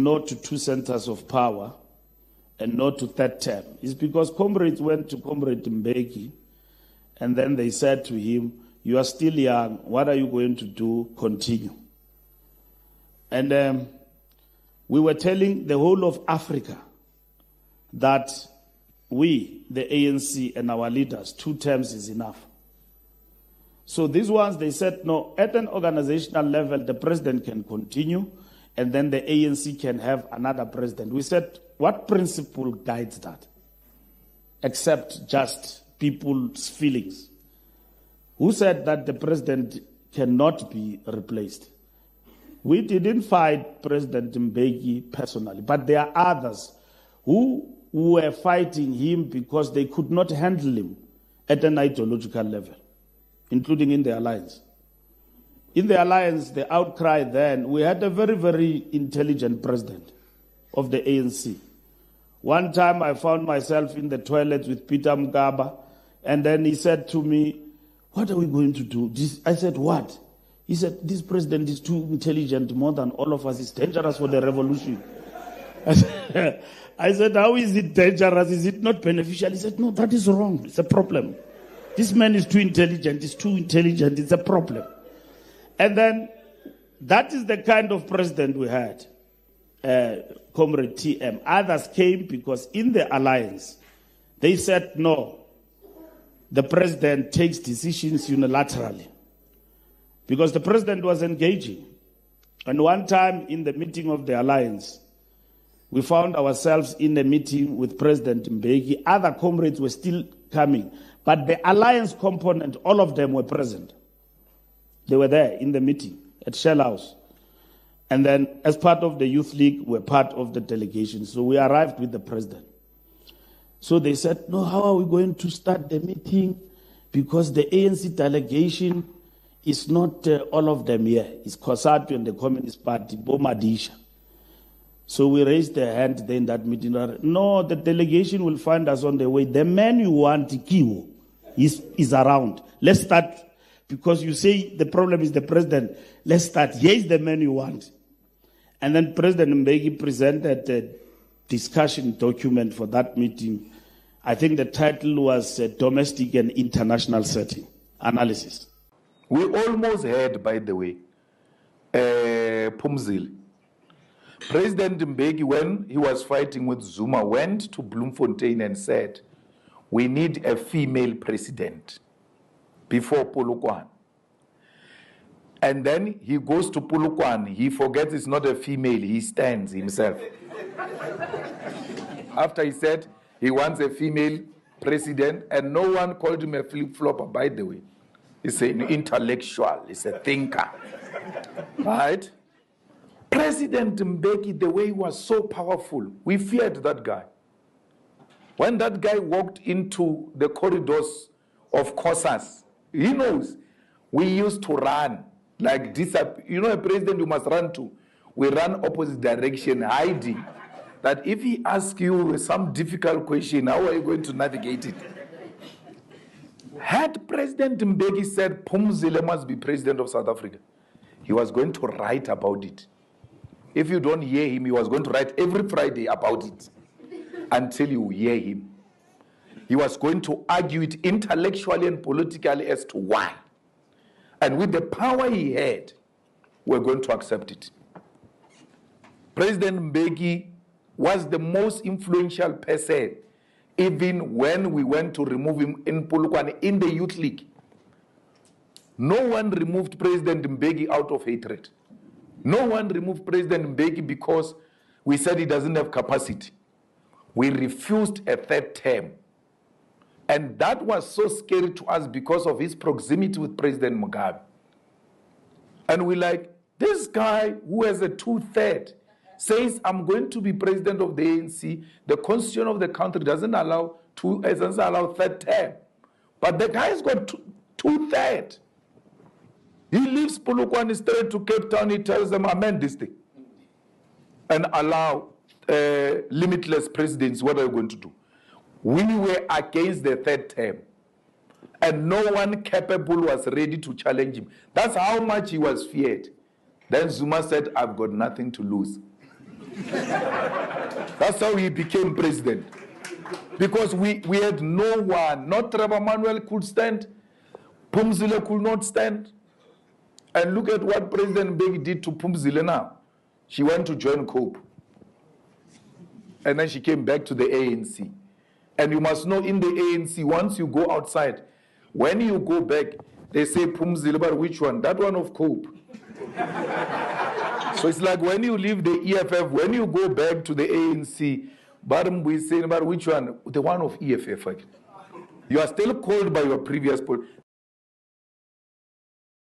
no to two centers of power and no to third term is because comrades went to Comrade Mbeki and then they said to him, "You are still young, what are you going to do? Continue." And we were telling the whole of Africa that we, the ANC and our leaders, 2 terms is enough. So these ones, they said, no, at an organizational level, the president can continue, and then the ANC can have another president. We said, what principle guides that? Except just people's feelings. Who said that the president cannot be replaced? We didn't fight President Mbeki personally, but there are others who were fighting him because they could not handle him at an ideological level, including in the alliance. In the alliance, the outcry then, we had a very, very intelligent president of the ANC. One time I found myself in the toilet with Peter Mgaba, and then he said to me, "What are we going to do?" I said, "What?" He said, "This president is too intelligent, more than all of us. It's dangerous for the revolution." I said, "How is it dangerous? Is it not beneficial?" He said, "No, that is wrong. It's a problem. This man is too intelligent. He's too intelligent. It's a problem." And then that is the kind of president we had, Comrade TM. Others came because in the alliance, they said, no, the president takes decisions unilaterally. Because the president was engaging. And one time in the meeting of the alliance, we found ourselves in a meeting with President Mbeki. Other comrades were still coming. But the alliance component, all of them were present. They were there in the meeting at Shell House. And then as part of the Youth League, we're part of the delegation. So we arrived with the president. So they said, no, how are we going to start the meeting? Because the ANC delegation is not all of them here. It's COSATU and the Communist Party, Bomadisha. So we raised the hand there in that meeting. No, the delegation will find us on the way. The man you want, Kiwo, is around. Let's start, because you say the problem is the president. Let's start. Here is the man you want. And then President Mbeki presented a discussion document for that meeting. I think the title was Domestic and International Setting Analysis. We almost had, by the way, Pumzile. President Mbeki, when he was fighting with Zuma, went to Bloemfontein and said, we need a female president before Polokwane. And then he goes to Polokwane, he forgets it's not a female, he stands himself. After he said he wants a female president, and no one called him a flip-flopper, by the way. He's an intellectual, he's a thinker, right? President Mbeki, the way he was so powerful, we feared that guy. When that guy walked into the corridors of COSAS, he knows, we used to run, like this, you know a president you must run to. We run opposite direction, hiding, that if he asks you some difficult question, how are you going to navigate it? Had President Mbeki said Pumzile must be president of South Africa, he was going to write about it. If you don't hear him, he was going to write every Friday about it until you hear him. He was going to argue it intellectually and politically as to why. And with the power he had, we're going to accept it. President Mbeki was the most influential person, even when we went to remove him in Polokwane in the Youth League. No one removed President Mbeki out of hatred. No one removed President Mbeki because we said he doesn't have capacity. We refused a third term. And that was so scary to us because of his proximity with President Mugabe. And we're like, this guy who has a 2/3 says, I'm going to be president of the ANC. The constitution of the country doesn't allow third term. But the guy's got 2/3. He leaves Polokwane straight to Cape Town. He tells them, amend this thing and allow limitless presidency. What are you going to do? We were against the third term, and no one capable was ready to challenge him. That's how much he was feared. Then Zuma said, I've got nothing to lose. That's how he became president. Because we had no one. Not Trevor Manuel could stand. Phumzile could not stand. And look at what President Mbeki did to Phumzile now. She went to join COPE. And then she came back to the ANC. And you must know, in the ANC, once you go outside, when you go back, they say Phumzile, but which one? That one of COPE. So it's like when you leave the EFF, when you go back to the ANC, we say about which one? The one of EFF. You are still called by your previous poll.